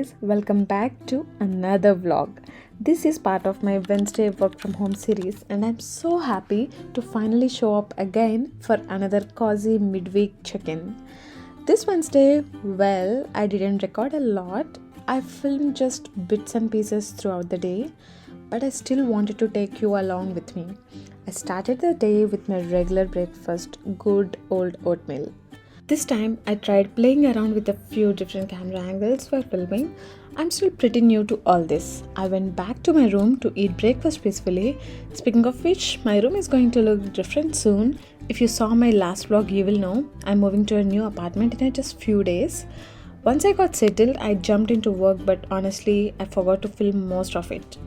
guys, welcome back to another vlog. This is part of my Wednesday work from home series and I'm so happy to finally show up again for another cozy midweek check-in. This Wednesday, well, I didn't record a lot. I filmed just bits and pieces throughout the day, but I still wanted to take you along with me. I started the day with my regular breakfast, good old oatmeal. This time I tried playing around with a few different camera angles for filming. I'm still pretty new to all this. I went back to my room to eat breakfast peacefully. Speaking of which, my room is going to look different soon. If you saw my last vlog, you will know I'm moving to a new apartment in just few days. Once I got settled, I jumped into work, but honestly, I forgot to film most of it.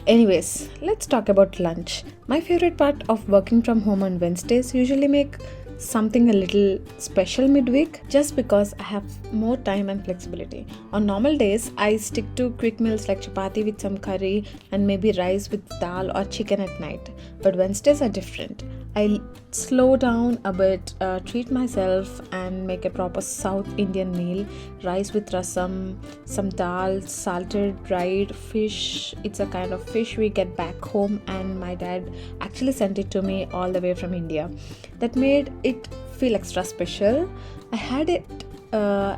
Anyways, let's talk about lunch. My favorite part of working from home on Wednesdays usually make something a little special midweek just because I have more time and flexibility. On normal days, I stick to quick meals like chapati with some curry and maybe rice with dal or chicken at night. But Wednesdays are different. I slow down a bit, treat myself and make a proper South Indian meal. Rice with rasam, some dal, salted dried fish. It's a kind of fish we get back home and my dad actually sent it to me all the way from India. That made it feel extra special. I had it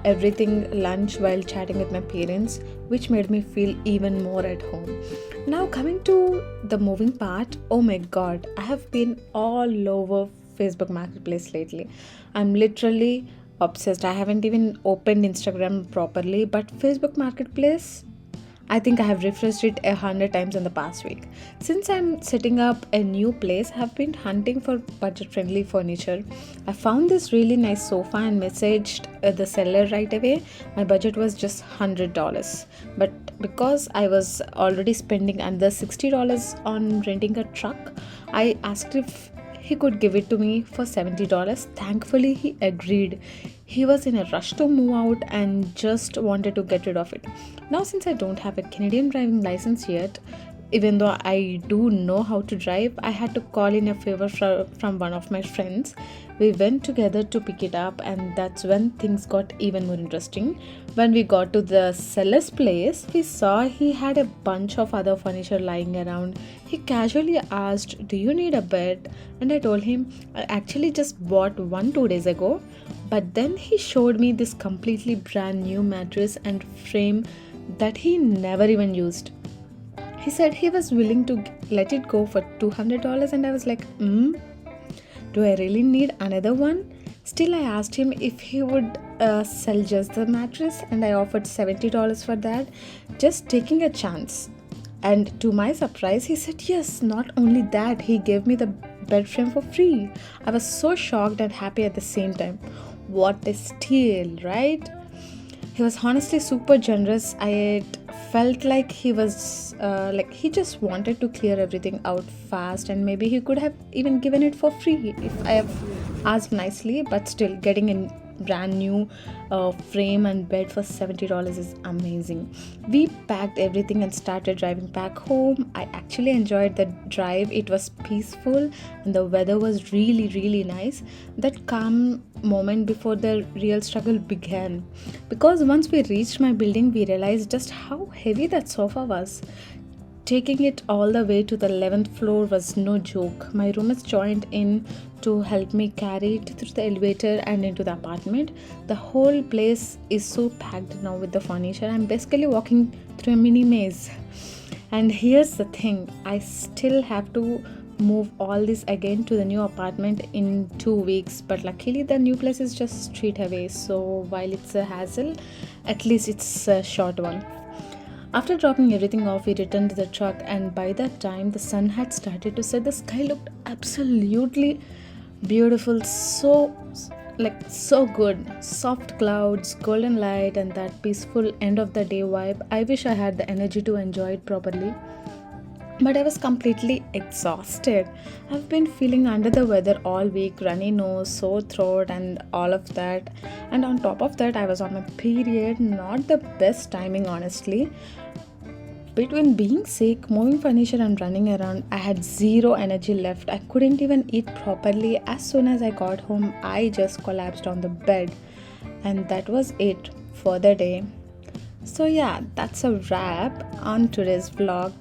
everything lunch while chatting with my parents, which made me feel even more at home. Now coming to the moving part, oh my god, I have been all over Facebook Marketplace lately. I'm literally obsessed. I haven't even opened Instagram properly, but Facebook Marketplace, I think I have refreshed it 100 times in the past week. Since I'm setting up a new place, I have been hunting for budget-friendly furniture. I found this really nice sofa and messaged the seller right away. My budget was just $100. But because I was already spending under $60 on renting a truck, I asked if he could give it to me for $70. Thankfully, he agreed. He was in a rush to move out and just wanted to get rid of it. Now, since I don't have a Canadian driving license yet, even though I do know how to drive, I had to call in a favor from one of my friends. We went together to pick it up, and that's when things got even more interesting. When we got to the seller's place, we saw he had a bunch of other furniture lying around. He casually asked, "Do you need a bed?" And I told him, "I actually just bought one 2 days ago." But then he showed me this completely brand new mattress and frame that he never even used. He said he was willing to let it go for $200, and I was like, do I really need another one? Still, I asked him if he would sell just the mattress, and I offered $70 for that, just taking a chance. And to my surprise, he said yes. Not only that, he gave me the bed frame for free. I was so shocked and happy at the same time. What a steal, right? He was honestly super generous. I felt like he was he just wanted to clear everything out fast, and maybe he could have even given it for free if I have asked nicely. But still, getting a brand new frame and bed for $70 is amazing. We packed everything and started driving back home. I actually enjoyed the drive. It was peaceful and the weather was really, really nice. That calm moment before the real struggle began, because once we reached my building, we realized just how heavy that sofa was. Taking it all the way to the 11th floor was no joke. My roommate joined in to help me carry it through the elevator and into the apartment. The whole place is so packed now with the furniture. I'm basically walking through a mini maze. And here's the thing, I still have to move all this again to the new apartment in 2 weeks, but luckily the new place is just straight away, so while it's a hassle, at least it's a short one. After dropping everything off, we returned to the truck, and by that time the sun had started to set. The sky looked absolutely beautiful, so good. Soft clouds, golden light, and that peaceful end of the day vibe. I wish I had the energy to enjoy it properly, but I was completely exhausted. I've been feeling under the weather all week, runny nose, sore throat, and all of that. And on top of that, I was on my period. Not the best timing, honestly. Between being sick, moving furniture, and running around, I had zero energy left. I couldn't even eat properly. As soon as I got home, I just collapsed on the bed. And that was it for the day. So, yeah, that's a wrap on today's vlog.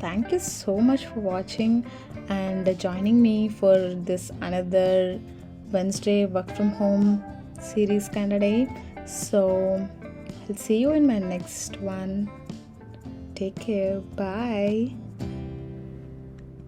Thank you so much for watching and joining me for this another Wednesday work from home series kind of day. So, I'll see you in my next one. Take care. Bye.